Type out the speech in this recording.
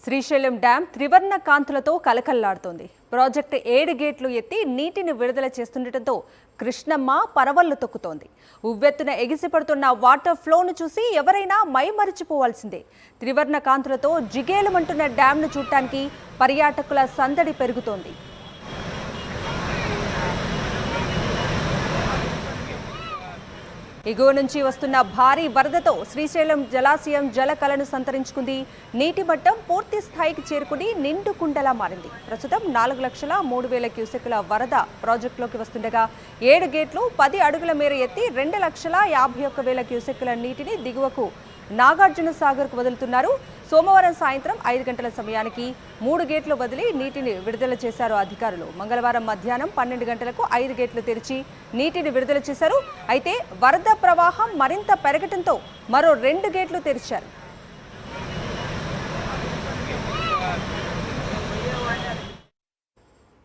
Srisailam dam త్రివర్ణ కాంతులతో కలకల్లాడుతోంది. Project 7 గేట్లు ఎత్తి నీటిని విడుదల చేస్తుండటంతో కృష్ణమ్మ పరవళ్లు తొక్కుతోంది. ఉవ్వెత్తున ఎగిసిపడుతున్న వాటర్ ఫ్లోను చూసి ఎవరైనా మైమరిచిపోవాల్సిందే. త్రివర్ణ కాంతులతో జిగేలమంటున్న డ్యాంను చూడటానికి పర్యాటకుల సందడి పెరుగుతోంది. ఎగువ నుంచి వస్తున్న భారీ వరదతో శ్రీశైలం జలాశయం జలకళను సంతరించుకుంది. నీటి మట్టం పూర్తి స్థాయికి చేరుకుని నిండు కుండలా మారింది. ప్రస్తుతం 4,03,000 క్యూసెక్కుల వరద ప్రాజెక్టులోకి వస్తుండగా 7 గేట్లు 10 అడుగుల మేర ఎత్తి 2,51,000 క్యూసెక్కుల నీటిని దిగువకు నాగార్జున సాగర్కు వదులుతున్నారు. సోమవారం సాయంత్రం 5 గంటల సమయానికి 3 గేట్లు వదిలి నీటిని విడుదల చేశారు అధికారులు. మంగళవారం మధ్యాహ్నం 12 గంటలకు 5 గేట్లు తెరిచి నీటిని విడుదల చేశారు. అయితే వరద ప్రవాహం మరింత పెరగటంతో మరో 2 గేట్లు తెరిచారు.